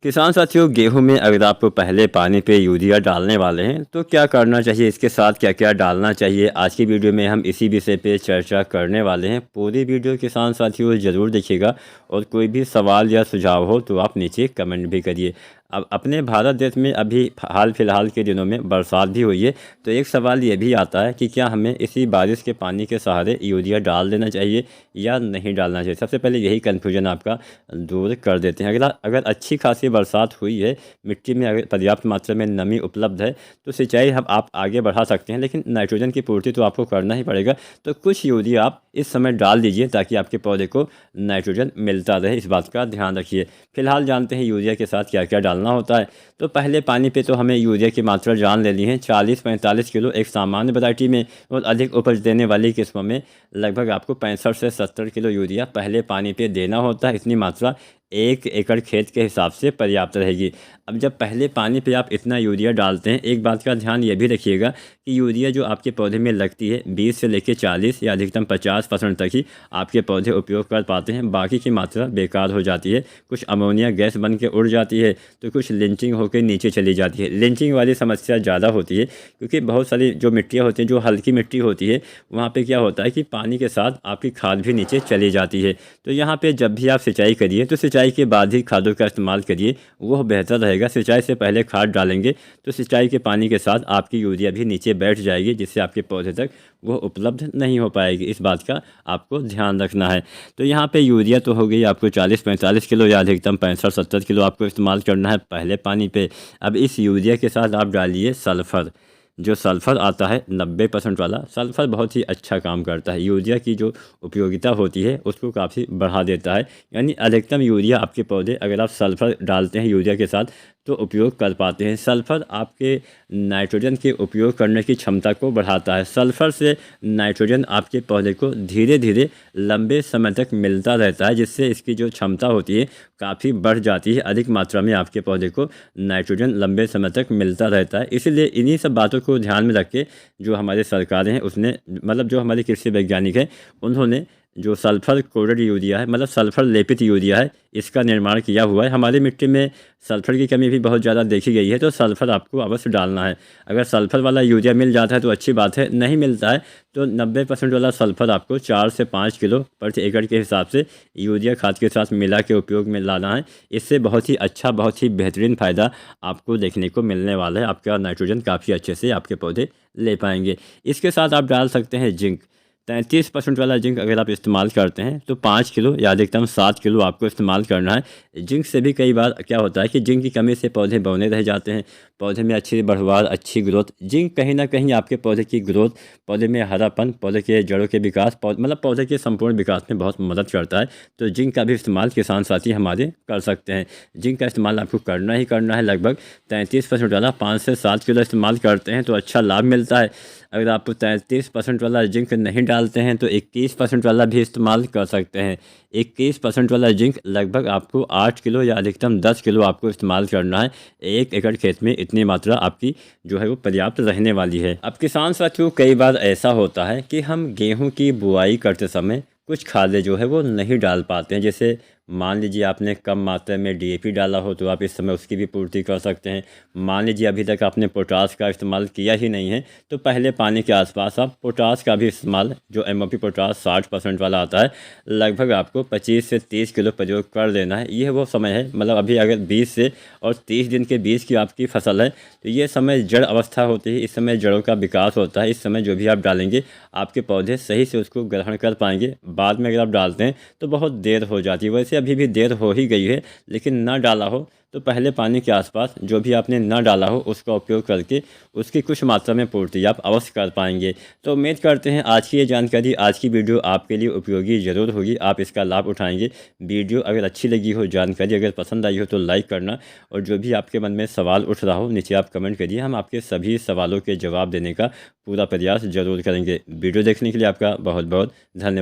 किसान साथियों, गेहूं में अगर आप पहले पानी पे यूरिया डालने वाले हैं तो क्या करना चाहिए, इसके साथ क्या क्या डालना चाहिए, आज की वीडियो में हम इसी विषय पे चर्चा करने वाले हैं। पूरी वीडियो किसान साथियों ज़रूर देखिएगा और कोई भी सवाल या सुझाव हो तो आप नीचे कमेंट भी करिए। अब अपने भारत देश में अभी हाल फिलहाल के दिनों में बरसात भी हुई है, तो एक सवाल ये भी आता है कि क्या हमें इसी बारिश के पानी के सहारे यूरिया डाल देना चाहिए या नहीं डालना चाहिए। सबसे पहले यही कन्फ्यूजन आपका दूर कर देते हैं। अगला, अगर अच्छी खासी बरसात हुई है, मिट्टी में अगर पर्याप्त मात्रा में नमी उपलब्ध है तो सिंचाई हम आप आगे बढ़ा सकते हैं, लेकिन नाइट्रोजन की पूर्ति तो आपको करना ही पड़ेगा। तो कुछ यूरिया आप इस समय डाल दीजिए ताकि आपके पौधे को नाइट्रोजन मिलता रहे, इस बात का ध्यान रखिए। फिलहाल जानते हैं यूरिया के साथ क्या क्या डालना होता है। तो पहले पानी पे तो हमें यूरिया की मात्रा जान लेनी है। 40-45 किलो एक सामान्य वैरायटी में और अधिक उपज देने वाली किस्मों में लगभग आपको 65 से 70 किलो यूरिया पहले पानी पे देना होता है। इतनी मात्रा 1 एकड़ खेत के हिसाब से पर्याप्त रहेगी। अब जब पहले पानी पे आप इतना यूरिया डालते हैं, एक बात का ध्यान ये भी रखिएगा कि यूरिया जो आपके पौधे में लगती है 20 से लेकर 40 या अधिकतम 50% तक ही आपके पौधे उपयोग कर पाते हैं। बाकी की मात्रा बेकार हो जाती है। कुछ अमोनिया गैस बन के उड़ जाती है तो कुछ लिंचिंग होकर नीचे चली जाती है। लिंचिंग वाली समस्या ज़्यादा होती है क्योंकि बहुत सारी जो मिट्टियाँ होती हैं, जो हल्की मिट्टी होती है, वहाँ पर क्या होता है कि पानी के साथ आपकी खाद भी नीचे चली जाती है। तो यहाँ पर जब भी आप सिंचाई करिए तो सिंचाई के बाद ही खादों का इस्तेमाल करिए, वो बेहतर रहेगा। सिंचाई से पहले खाद डालेंगे तो सिंचाई के पानी के साथ आपकी यूरिया भी नीचे बैठ जाएगी, जिससे आपके पौधे तक वो उपलब्ध नहीं हो पाएगी। इस बात का आपको ध्यान रखना है। तो यहाँ पे यूरिया तो हो गई आपको 40-45 किलो या अधिकतम 65-70 किलो आपको इस्तेमाल करना है पहले पानी पे। अब इस यूरिया के साथ आप डालिए सल्फ़र। जो सल्फ़र आता है 90% वाला, सल्फ़र बहुत ही अच्छा काम करता है। यूरिया की जो उपयोगिता होती है उसको काफ़ी बढ़ा देता है। यानी अधिकतम यूरिया आपके पौधे, अगर आप सल्फ़र डालते हैं यूरिया के साथ तो उपयोग कर पाते हैं। सल्फ़र आपके नाइट्रोजन के उपयोग करने की क्षमता को बढ़ाता है। सल्फ़र से नाइट्रोजन आपके पौधे को धीरे धीरे लंबे समय तक मिलता रहता है, जिससे इसकी जो क्षमता होती है काफ़ी बढ़ जाती है। अधिक मात्रा में आपके पौधे को नाइट्रोजन लंबे समय तक मिलता रहता है। इसलिए इन्हीं सब बातों को ध्यान में रख के जो हमारे सरकारें हैं उसने, मतलब जो हमारे कृषि वैज्ञानिक हैं, उन्होंने जो सल्फ़र कोटेड यूरिया है, मतलब सल्फ़र लेपित यूरिया है, इसका निर्माण किया हुआ है। हमारी मिट्टी में सल्फ़र की कमी भी बहुत ज़्यादा देखी गई है, तो सल्फ़र आपको अवश्य डालना है। अगर सल्फ़र वाला यूरिया मिल जाता है तो अच्छी बात है, नहीं मिलता है तो 90% वाला सल्फ़र आपको 4 से 5 किलो प्रति एकड़ के हिसाब से यूरिया खाद के साथ मिला के उपयोग में लाना है। इससे बहुत ही अच्छा, बहुत ही बेहतरीन फ़ायदा आपको देखने को मिलने वाला है। आपका नाइट्रोजन काफ़ी अच्छे से आपके पौधे ले पाएंगे। इसके साथ आप डाल सकते हैं जिंक। 33% वाला जिंक अगर आप इस्तेमाल करते हैं तो 5 किलो या अधिकतम 7 किलो आपको इस्तेमाल करना है। जिंक से भी कई बार क्या होता है कि जिंक की कमी से पौधे बौने रह जाते हैं, पौधे में अच्छी बढ़वार, अच्छी ग्रोथ। जिंक कहीं ना कहीं आपके पौधे की ग्रोथ, पौधे में हरापन, पौधे के जड़ों के विकास, मतलब पौधे के संपूर्ण विकास में बहुत मदद करता है। तो जिंक का भी इस्तेमाल किसान साथी हमारे कर सकते हैं। जिंक का इस्तेमाल आपको करना ही करना है। लगभग 33% वाला 5 से 7 किलो इस्तेमाल करते हैं तो अच्छा लाभ मिलता है। अगर आप 33% वाला जिंक नहीं डालते हैं तो 21% वाला भी इस्तेमाल कर सकते हैं। 21% वाला जिंक लगभग आपको 8 किलो या अधिकतम 10 किलो आपको इस्तेमाल करना है। 1 एकड़ खेत में इतनी मात्रा आपकी जो है वो पर्याप्त रहने वाली है। अब किसान साथियों, कई बार ऐसा होता है कि हम गेहूं की बुआई करते समय कुछ खादें जो है वो नहीं डाल पाते हैं। जैसे मान लीजिए आपने कम मात्रा में डीएपी डाला हो तो आप इस समय उसकी भी पूर्ति कर सकते हैं। मान लीजिए अभी तक आपने पोटास का इस्तेमाल किया ही नहीं है तो पहले पानी के आसपास आप पोटास का भी इस्तेमाल, जो एमओपी पोटास 60% वाला आता है, लगभग आपको 25 से 30 किलो प्रयोग कर देना है। यह वो समय है, मतलब अभी अगर 20 से और 30 दिन के बीच की आपकी फसल है तो ये समय जड़ अवस्था होती है, इस समय जड़ों का विकास होता है। इस समय जो भी आप डालेंगे आपके पौधे सही से उसको ग्रहण कर पाएंगे। बाद में अगर आप डालते हैं तो बहुत देर हो जाती है। वैसे अभी भी देर हो ही गई है, लेकिन ना डाला हो तो पहले पानी के आसपास जो भी आपने ना डाला हो उसका उपयोग करके उसकी कुछ मात्रा में पूर्ति आप अवश्य कर पाएंगे। तो उम्मीद करते हैं आज की ये जानकारी, आज की वीडियो आपके लिए उपयोगी ज़रूर होगी, आप इसका लाभ उठाएंगे। वीडियो अगर अच्छी लगी हो, जानकारी अगर पसंद आई हो तो लाइक करना, और जो भी आपके मन में सवाल उठ रहा हो नीचे आप कमेंट करिए। हम आपके सभी सवालों के जवाब देने का पूरा प्रयास ज़रूर करेंगे। वीडियो देखने के लिए आपका बहुत बहुत धन्यवाद।